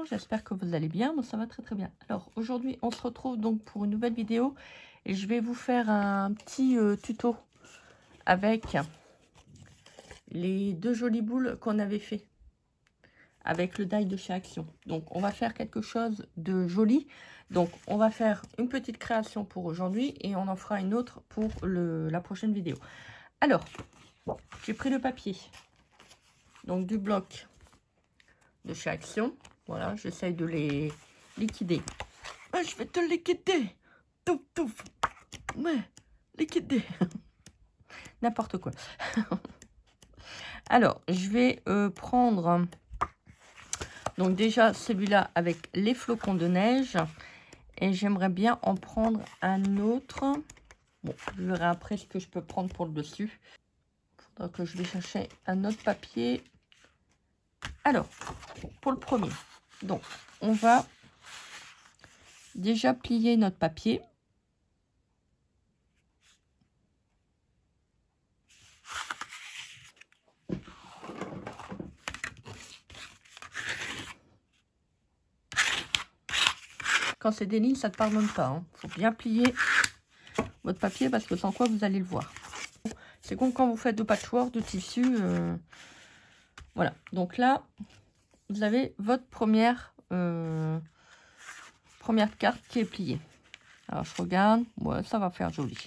gens, j'espère que vous allez bien. Moi ça va très très bien. Alors aujourd'hui on se retrouve donc pour une nouvelle vidéo et je vais vous faire un petit tuto avec les deux jolies boules qu'on avait fait avec le die de chez Action. Donc on va faire quelque chose de joli. Donc on va faire une petite création pour aujourd'hui et on en fera une autre pour la prochaine vidéo. Alors j'ai pris le papier, donc du bloc de chez Action. Voilà, j'essaye de les liquider. Ah, je vais te liquider. Touf, touf. Ouais, liquider. N'importe quoi. Alors, je vais prendre... Donc déjà, celui-là avec les flocons de neige. Et j'aimerais bien en prendre un autre. Bon, je verrai après ce que je peux prendre pour le dessus. Il faudra que je vais chercher un autre papier. Alors, pour le premier. Donc, on va déjà plier notre papier. Quand c'est des lignes, ça ne pardonne pas. Il faut bien plier votre papier parce que sans quoi vous allez le voir. C'est comme quand vous faites du patchwork, de tissu. Voilà. Donc là, vous avez votre première carte qui est pliée. Alors je regarde. Ouais, ça va faire joli.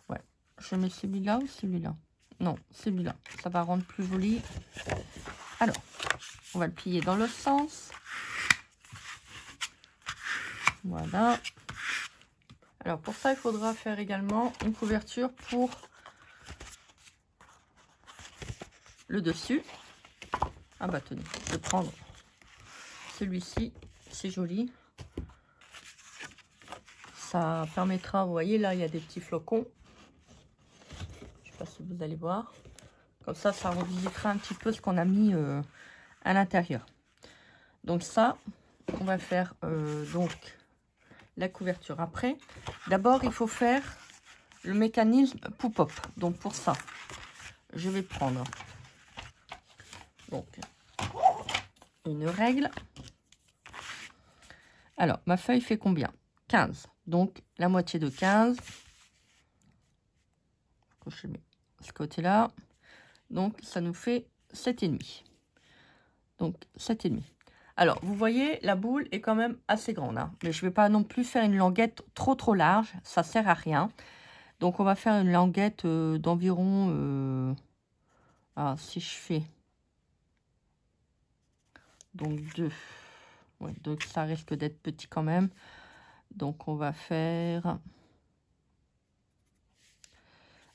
Ouais. Je mets celui-là ou celui-là? Non, celui-là. Ça va rendre plus joli. Alors, on va le plier dans l'autre sens. Voilà. Alors pour ça, il faudra faire également une couverture pour le dessus. Ah bah tenez, je vais prendre celui-ci, c'est joli. Ça permettra, vous voyez là, il y a des petits flocons. Je sais pas si vous allez voir. Comme ça, ça revisitera un petit peu ce qu'on a mis à l'intérieur. Donc ça, on va faire donc la couverture après. D'abord, il faut faire le mécanisme pop-up. Donc pour ça, je vais prendre donc une règle. Alors, ma feuille fait combien? 15. Donc, la moitié de 15. Je mets ce côté-là. Donc, ça nous fait 7,5. Donc, 7,5. Alors, vous voyez, la boule est quand même assez grande. Hein, mais je ne vais pas non plus faire une languette trop large. Ça ne sert à rien. Donc, on va faire une languette d'environ... alors, si je fais... Donc, 2. Ouais, donc, ça risque d'être petit quand même. Donc, on va faire...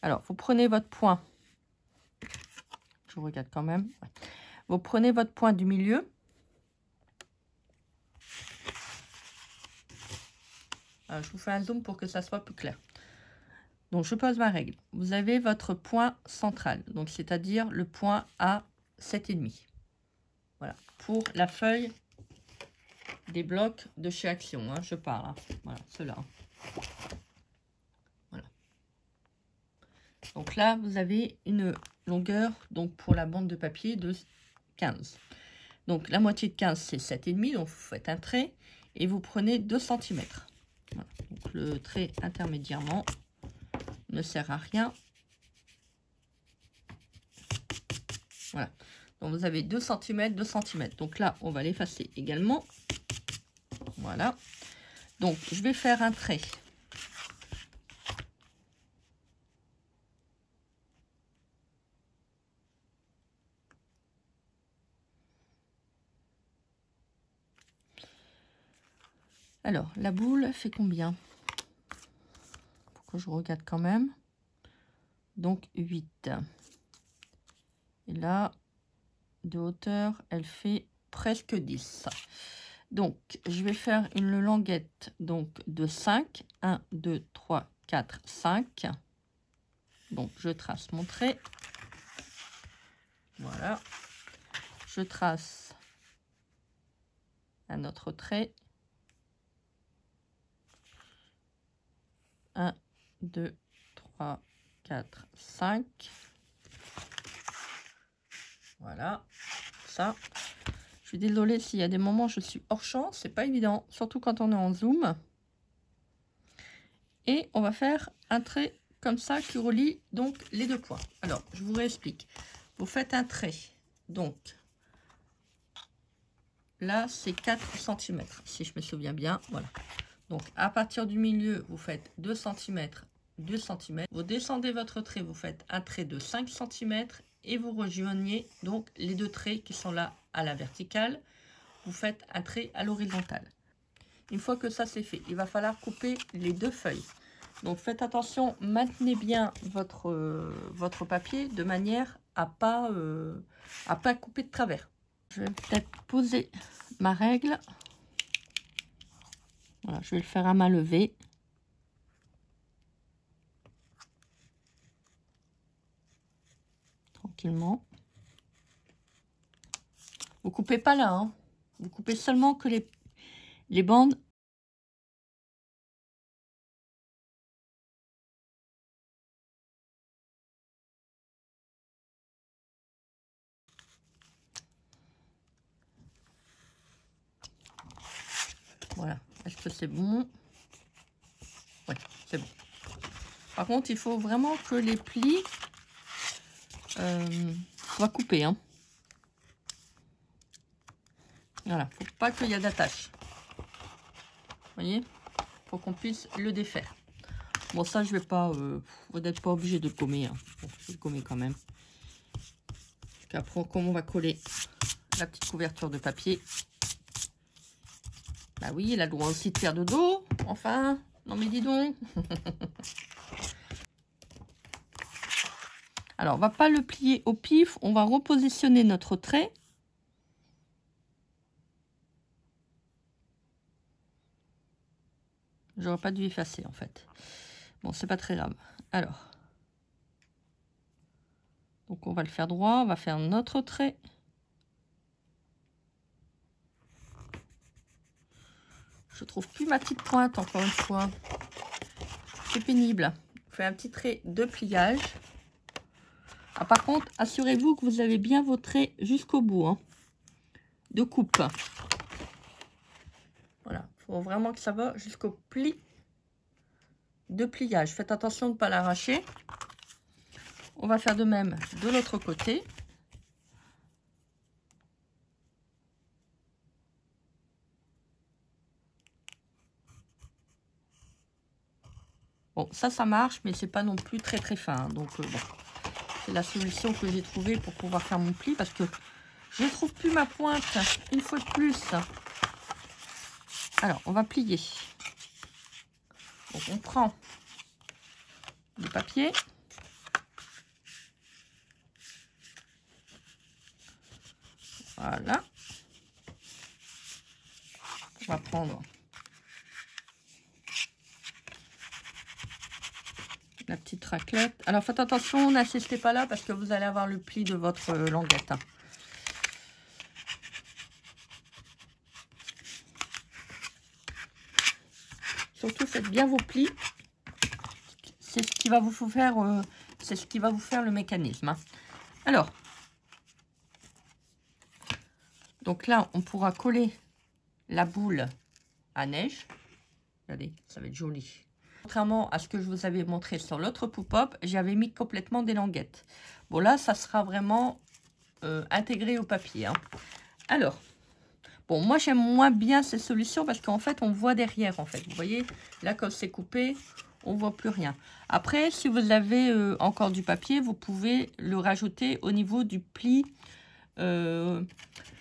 Alors, vous prenez votre point. Je regarde quand même. Ouais. Vous prenez votre point du milieu. Alors, je vous fais un zoom pour que ça soit plus clair. Donc, je pose ma règle. Vous avez votre point central. Donc, c'est-à-dire le point à 7,5. Voilà. Pour la feuille des blocs de chez Action. Hein, je parle. Hein. Voilà, ceux-là. Voilà. Donc là, vous avez une longueur, donc pour la bande de papier, de 15. Donc la moitié de 15, c'est 7,5. Donc vous faites un trait et vous prenez 2 cm. Voilà. Donc le trait intermédiairement ne sert à rien. Voilà. Donc vous avez 2 cm, 2 cm. Donc là, on va l'effacer également. Voilà. Donc je vais faire un trait. Alors, la boule fait combien? Faut que je regarde quand même. Donc, 8. Et là, de hauteur, elle fait presque 10. Donc, je vais faire une languette donc, de 5. 1, 2, 3, 4, 5. Donc, je trace mon trait. Voilà. Je trace un autre trait. 1, 2, 3, 4, 5. Voilà, ça. Je suis désolée s'il y a des moments où je suis hors champ, c'est pas évident, surtout quand on est en zoom. Et on va faire un trait comme ça qui relie donc les deux points. Alors, je vous réexplique. Vous faites un trait, donc là c'est 4 cm, si je me souviens bien, voilà. Donc à partir du milieu, vous faites 2 cm, 2 cm. Vous descendez votre trait, vous faites un trait de 5 cm et vous rejoignez donc les deux traits qui sont là à la verticale. Vous faites un trait à l'horizontale. Une fois que ça c'est fait, il va falloir couper les deux feuilles. Donc faites attention, maintenez bien votre papier de manière à pas couper de travers. Je vais peut-être poser ma règle. Voilà, je vais le faire à main levée. Tranquillement. Vous coupez pas là, hein. Vous coupez seulement que les bandes. Voilà. Est-ce que c'est bon? Oui, c'est bon. Par contre, il faut vraiment que les plis soient coupés, hein. Voilà, faut pas qu'il y ait d'attache. Vous voyez, faut qu'on puisse le défaire. Bon, ça, je vais pas. Vous n'êtes pas obligé de le gommer. Hein. Bon, je vais le gommer quand même. Parce qu'après, comme on va coller la petite couverture de papier. Bah oui, il a le droit aussi de faire de dos. Enfin, non mais dis donc. Alors, on va pas le plier au pif. On va repositionner notre trait. J'aurais pas dû effacer en fait. Bon, c'est pas très grave. Alors, donc on va le faire droit. On va faire notre trait. Je trouve plus ma petite pointe encore une fois. C'est pénible. On fait un petit trait de pliage. Ah, par contre, assurez-vous que vous avez bien vos traits jusqu'au bout, hein, de coupe. Voilà, il faut vraiment que ça va jusqu'au pli de pliage. Faites attention de ne pas l'arracher. On va faire de même de l'autre côté. Bon, ça marche, mais c'est pas non plus très fin. Hein, donc, bon, c'est la solution que j'ai trouvée pour pouvoir faire mon pli parce que je ne trouve plus ma pointe une fois de plus. Alors, on va plier. Donc, on prend du papier. Voilà. On va prendre la petite raclette. Alors, faites attention, n'insistez pas là parce que vous allez avoir le pli de votre languette. Hein. Surtout, faites bien vos plis. C'est ce qui va vous faire, c'est ce qui va vous faire le mécanisme. Hein. Alors, donc là, on pourra coller la boule à neige. Regardez, ça va être joli. Contrairement à ce que je vous avais montré sur l'autre Poop-Pop, j'avais mis complètement des languettes. Bon, là, ça sera vraiment intégré au papier. Hein. Alors, bon, moi, j'aime moins bien ces solutions parce qu'en fait, on voit derrière, en fait. Vous voyez, là, quand c'est coupé, on ne voit plus rien. Après, si vous avez encore du papier, vous pouvez le rajouter au niveau du pli. Vous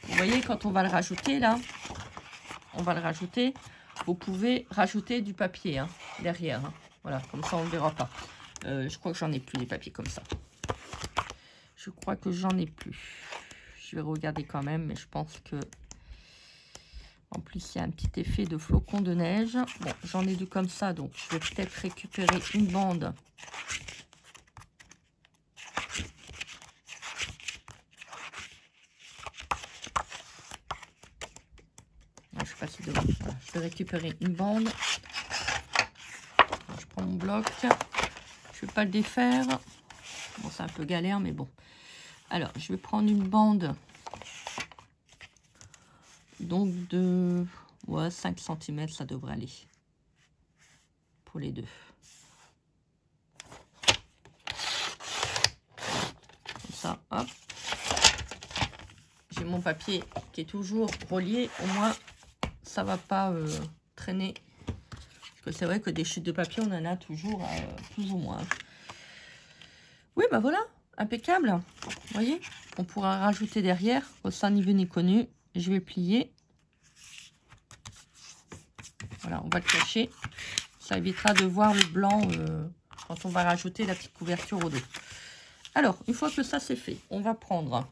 voyez, quand on va le rajouter, là, on va le rajouter. Vous pouvez rajouter du papier hein, derrière. Hein. Voilà, comme ça, on ne verra pas. Je crois que j'en ai plus des papiers comme ça. Je crois que j'en ai plus. Je vais regarder quand même, mais je pense que... En plus, il y a un petit effet de flocon de neige. Bon, j'en ai du comme ça, donc je vais peut-être récupérer une bande. Je sais pas si devant. Voilà, je vais récupérer une bande. Je prends mon bloc. Je vais pas le défaire. Bon, c'est un peu galère, mais bon. Alors, je vais prendre une bande Donc de 5 cm, ça devrait aller. Pour les deux. Comme ça, hop. J'ai mon papier qui est toujours relié. Au moins, ça va pas traîner. Parce que c'est vrai que des chutes de papier, on en a toujours plus ou moins. Oui, bah voilà, impeccable. Vous voyez, on pourra rajouter derrière, au sein ni vu ni connu. Je vais plier. Voilà, on va le cacher. Ça évitera de voir le blanc quand on va rajouter la petite couverture au dos. Alors, une fois que ça c'est fait, on va prendre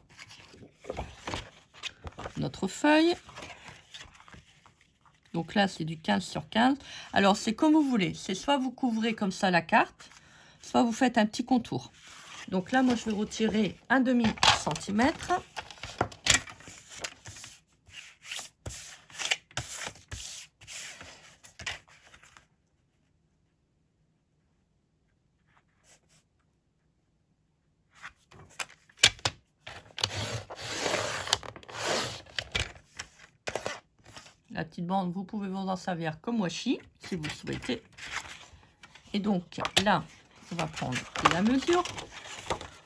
notre feuille. Donc là, c'est du 15 sur 15. Alors, c'est comme vous voulez. C'est soit vous couvrez comme ça la carte, soit vous faites un petit contour. Donc là, moi, je vais retirer un demi-centimètre. La petite bande, vous pouvez vous en servir comme washi, si vous le souhaitez. Et donc, là, on va prendre la mesure.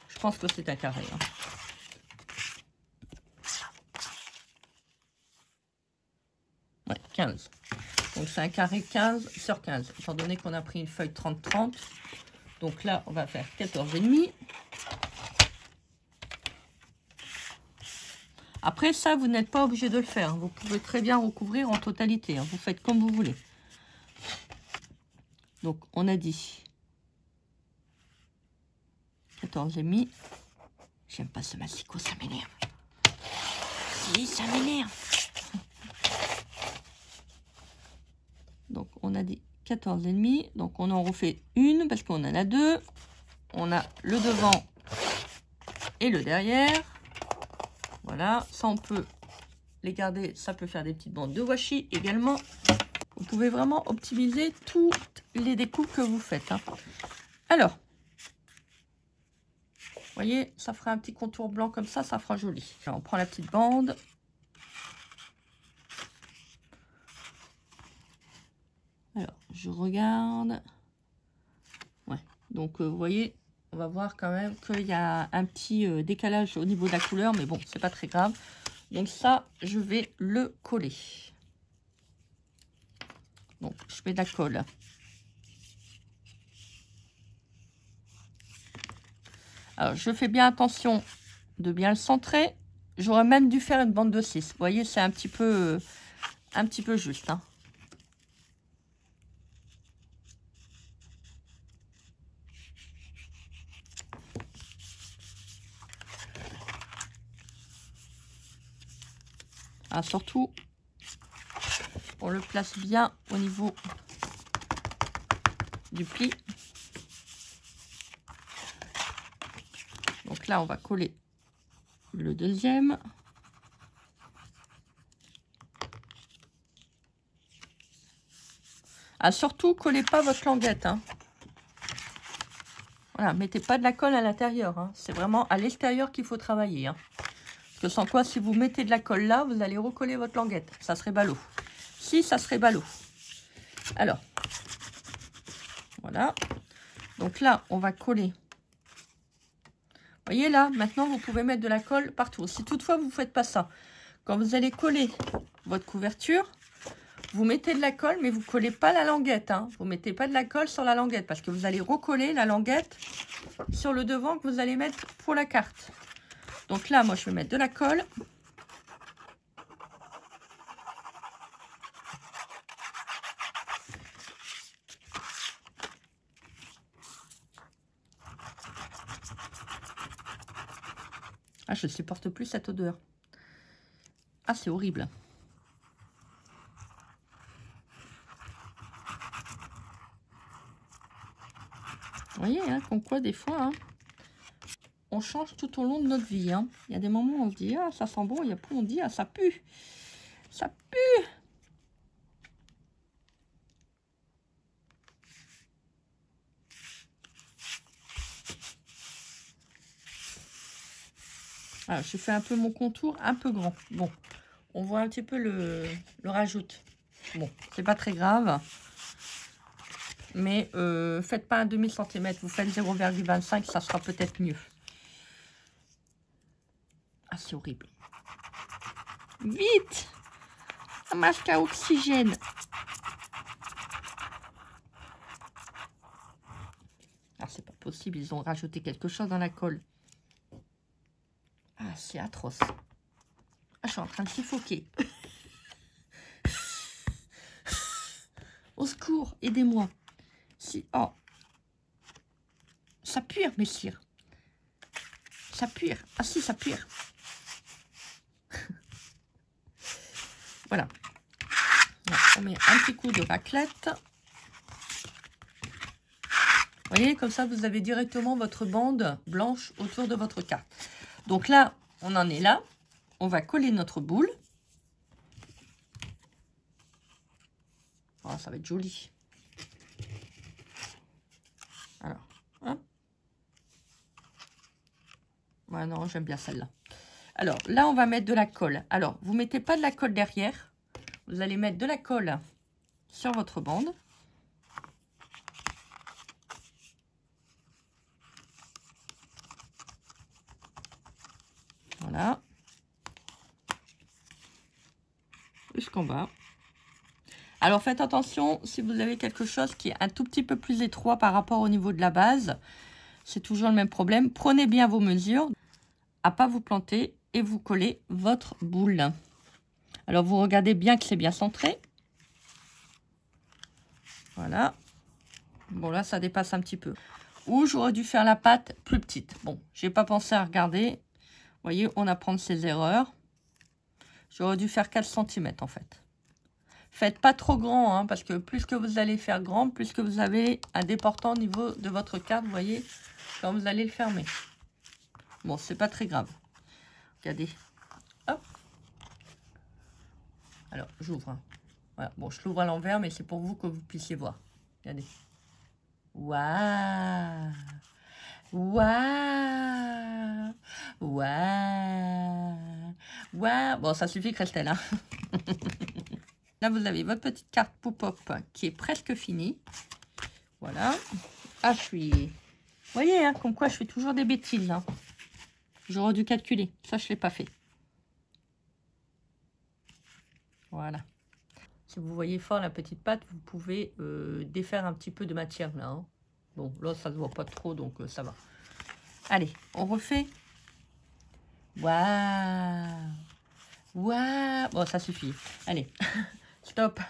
Je pense que c'est un carré. Hein. Ouais, 15. Donc, c'est un carré 15 sur 15. Étant donné qu'on a pris une feuille 30-30. Donc là, on va faire 14,5. Après ça, vous n'êtes pas obligé de le faire. Vous pouvez très bien recouvrir en totalité. Vous faites comme vous voulez. Donc, on a dit 14,5. J'aime pas ce massicot, ça m'énerve. Si, ça m'énerve. Donc, on a dit 14,5. Donc, on en refait une parce qu'on en a deux. On a le devant et le derrière. Voilà, ça on peut les garder, ça peut faire des petites bandes de washi également. Vous pouvez vraiment optimiser toutes les découpes que vous faites. Hein. Alors, vous voyez, ça fera un petit contour blanc comme ça fera joli. Alors, on prend la petite bande. Alors, je regarde. Ouais, donc vous voyez, on va voir quand même qu'il y a un petit décalage au niveau de la couleur, mais bon, c'est pas très grave. Donc ça, je vais le coller. Donc, je mets de la colle. Alors, je fais bien attention de bien le centrer. J'aurais même dû faire une bande de 6. Vous voyez, c'est un petit peu juste. Hein. Ah, surtout, on le place bien au niveau du pli. Donc là, on va coller le deuxième. Ah, surtout, collez pas votre languette. Hein. Voilà, mettez pas de la colle à l'intérieur. Hein. C'est vraiment à l'extérieur qu'il faut travailler. Hein. Parce que sans quoi, si vous mettez de la colle là, vous allez recoller votre languette. Ça serait ballot. Si, ça serait ballot. Alors, voilà. Donc là, on va coller. Vous voyez là, maintenant, vous pouvez mettre de la colle partout. Si toutefois, vous ne faites pas ça, quand vous allez coller votre couverture, vous mettez de la colle, mais vous ne collez pas la languette. Hein. Vous ne mettez pas de la colle sur la languette parce que vous allez recoller la languette sur le devant que vous allez mettre pour la carte. Donc là, moi, je vais mettre de la colle. Ah, je ne supporte plus cette odeur. Ah, c'est horrible. Vous voyez, hein, comme quoi, des fois, hein, on change tout au long de notre vie. Hein. Il y a des moments où on se dit, ah, ça sent bon. Il y a plus, on dit, ah, ça pue. Ça pue. Alors, je fais un peu mon contour, un peu grand. Bon, on voit un petit peu le rajoute. Bon, c'est pas très grave. Mais faites pas un demi-centimètre, vous faites 0,25, ça sera peut-être mieux. Ah, c'est horrible. Vite! Un masque à oxygène. Ah, c'est pas possible, ils ont rajouté quelque chose dans la colle. Ah, c'est atroce. Ah, je suis en train de suffoquer. Au secours, aidez-moi. Si, oh. Ça pue, messire. Ça pue. Ah si, ça pue. Voilà. On met un petit coup de raclette. Vous voyez, comme ça, vous avez directement votre bande blanche autour de votre carte. Donc là, on en est là. On va coller notre boule. Oh, ça va être joli. Alors, hop. Ouais, non, j'aime bien celle-là. Alors, là, on va mettre de la colle. Alors, vous ne mettez pas de la colle derrière. Vous allez mettre de la colle sur votre bande. Voilà. Jusqu'en bas. Alors, faites attention, si vous avez quelque chose qui est un tout petit peu plus étroit par rapport au niveau de la base, c'est toujours le même problème. Prenez bien vos mesures, à pas vous planter, et vous collez votre boule. Alors, vous regardez bien que c'est bien centré. Voilà. Bon, là, ça dépasse un petit peu. Ou j'aurais dû faire la pâte plus petite. Bon, j'ai pas pensé à regarder. Vous voyez, on apprend de ses erreurs. J'aurais dû faire 4 cm en fait. Faites pas trop grand, hein, parce que plus que vous allez faire grand, plus que vous avez un déportant au niveau de votre carte, vous voyez, quand vous allez le fermer. Bon, c'est pas très grave. Regardez. Hop. Alors, j'ouvre. Hein. Voilà. Bon, je l'ouvre à l'envers, mais c'est pour vous que vous puissiez voir. Regardez. Waouh! Waouh! Waouh! Waouh! Bon, ça suffit, Christelle. Hein. Là, vous avez votre petite carte Pop-Up qui est presque finie. Voilà. Ah, je suis... Vous voyez, hein, comme quoi je fais toujours des bêtises. Hein. J'aurais dû calculer. Ça, je ne l'ai pas fait. Voilà. Si vous voyez fort la petite pâte, vous pouvez défaire un petit peu de matière là. Hein. Bon, là, ça ne se voit pas trop, donc ça va. Allez, on refait. Waouh! Waouh! Bon, ça suffit. Allez, stop.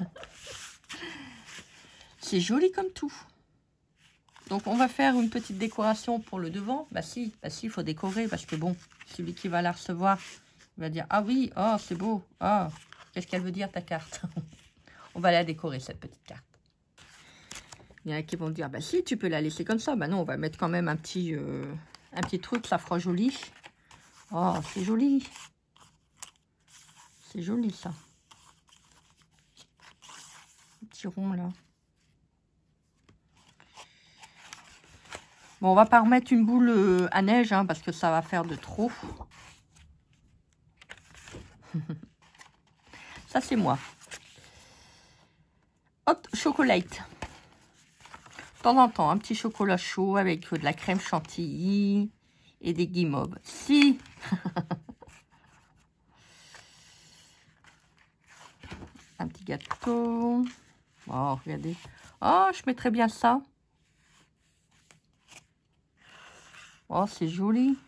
C'est joli comme tout. Donc, on va faire une petite décoration pour le devant. Bah si, il faut décorer parce que bon, celui qui va la recevoir, il va dire, ah oui, oh, c'est beau. Oh, qu'est-ce qu'elle veut dire ta carte? On va la décorer, cette petite carte. Il y en a qui vont dire, bah si, tu peux la laisser comme ça. Bah non, on va mettre quand même un petit truc, ça fera joli. Oh, c'est joli. C'est joli, ça. Un petit rond, là. Bon, on va pas remettre une boule à neige, hein, parce que ça va faire de trop. Ça, c'est moi. Hot chocolate. De temps en temps, un petit chocolat chaud avec de la crème chantilly et des guimauves. Si. Un petit gâteau. Oh, regardez. Oh, je mettrais bien ça. Oh, c'est joli.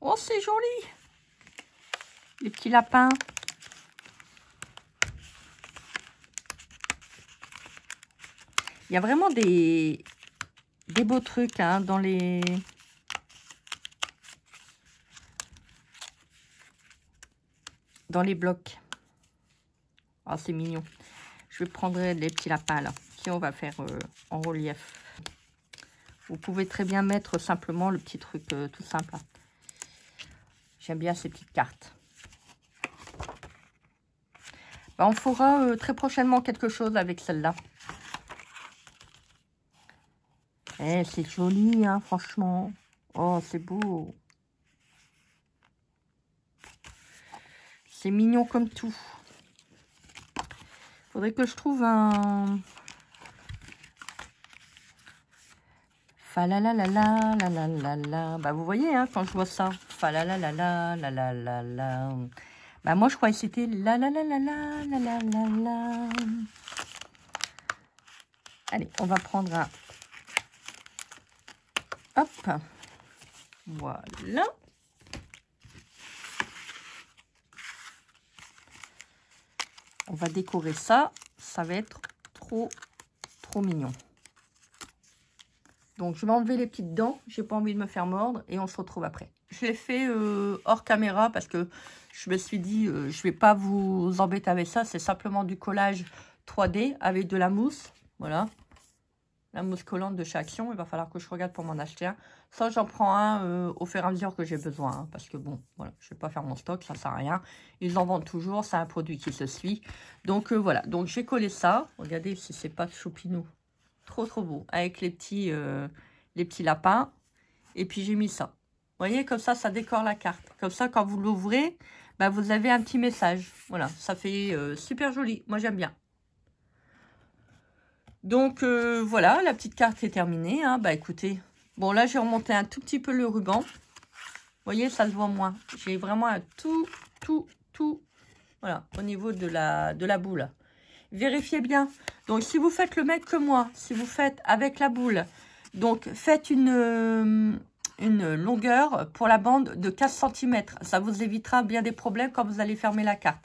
Oh, c'est joli. Les petits lapins. Il y a vraiment des beaux trucs hein, dans les... blocs. Oh, c'est mignon. Je vais prendre les petits lapins là. Si on va faire en relief. Vous pouvez très bien mettre simplement le petit truc tout simple. J'aime bien ces petites cartes. Bah, on fera très prochainement quelque chose avec celle-là. Eh, c'est joli, hein, franchement. Oh, c'est beau. C'est mignon comme tout. Faudrait que je trouve un... Fa-la-la-la-la-la-la-la-la. Bah, vous voyez, hein, quand je vois ça. Fa-la-la-la-la-la-la-la-la. Bah, moi, je croyais que c'était la-la-la-la-la-la-la-la. Allez, on va prendre un... Hop. Voilà. On va décorer ça. Ça va être trop mignon. Donc, je vais enlever les petites dents. J'ai pas envie de me faire mordre. Et on se retrouve après. Je l'ai fait hors caméra parce que je me suis dit, je vais pas vous embêter avec ça. C'est simplement du collage 3D avec de la mousse. Voilà. La mousse collante de chez Action. Il va falloir que je regarde pour m'en acheter un. Ça, j'en prends un au fur et à mesure que j'ai besoin. Hein, parce que bon, voilà, je vais pas faire mon stock. Ça sert à rien. Ils en vendent toujours. C'est un produit qui se suit. Donc, voilà. Donc, j'ai collé ça. Regardez si c'est pas choupinou. Trop beau. Avec les petits lapins. Et puis, j'ai mis ça. Vous voyez, comme ça, ça décore la carte. Comme ça, quand vous l'ouvrez, bah, vous avez un petit message. Voilà, ça fait super joli. Moi, j'aime bien. Donc, voilà, la petite carte est terminée. Hein. Bah, écoutez, bon, là, j'ai remonté un tout petit peu le ruban. Vous voyez, ça se voit moins. J'ai vraiment un tout, voilà, au niveau de la boule. Vérifiez bien. Donc, si vous faites le même que moi, si vous faites avec la boule, donc, faites une longueur pour la bande de 15 cm. Ça vous évitera bien des problèmes quand vous allez fermer la carte.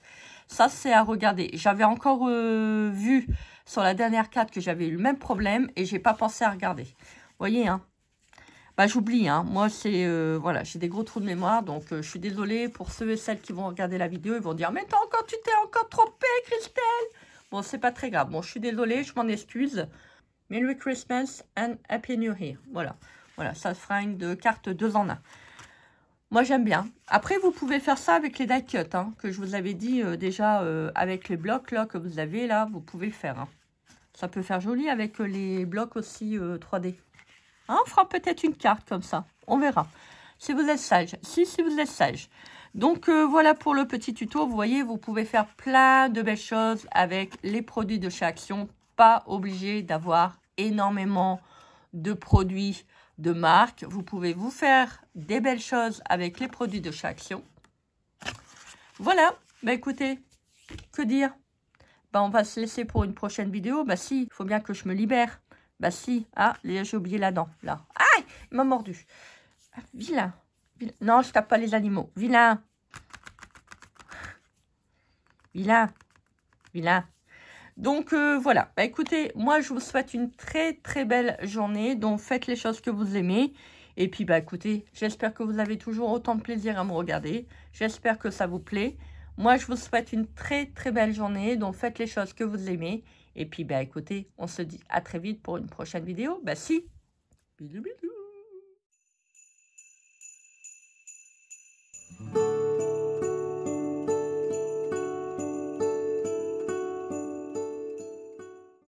Ça, c'est à regarder. J'avais encore vu sur la dernière carte que j'avais eu le même problème et j'ai pas pensé à regarder. Vous voyez, hein. Bah, j'oublie, hein. Moi, c'est... voilà, j'ai des gros trous de mémoire. Donc, je suis désolée pour ceux et celles qui vont regarder la vidéo. Ils vont dire, mais tu t'es encore trompée, Christelle. Bon, c'est pas très grave. Bon, je suis désolée, je m'en excuse. Merry Christmas and Happy New Year. Voilà. Voilà, ça fera une carte 2 en 1. Moi, j'aime bien. Après, vous pouvez faire ça avec les die cut, hein, que je vous avais dit déjà avec les blocs là que vous avez là. Vous pouvez le faire. Hein. Ça peut faire joli avec les blocs aussi 3D. Hein, on fera peut-être une carte comme ça. On verra. Si vous êtes sage. Si vous êtes sage. Donc, voilà pour le petit tuto. Vous voyez, vous pouvez faire plein de belles choses avec les produits de chez Action. Pas obligé d'avoir énormément de produits de marque. Vous pouvez vous faire des belles choses avec les produits de chez Action. Voilà. Bah, écoutez, que dire? Bah, on va se laisser pour une prochaine vidéo. Bah, si, il faut bien que je me libère. Bah, si. Ah, j'ai oublié la dent, là. Aïe, il m'a mordu. Ah, vilain. Non, je tape pas les animaux. Vilain. Vilain. Donc, voilà. Bah, écoutez, moi, je vous souhaite une très belle journée. Donc, faites les choses que vous aimez. Et puis, bah, écoutez, j'espère que vous avez toujours autant de plaisir à me regarder. J'espère que ça vous plaît. Moi, je vous souhaite une très belle journée. Donc, faites les choses que vous aimez. Et puis, bah, écoutez, on se dit à très vite pour une prochaine vidéo. Bah, si. Bisous.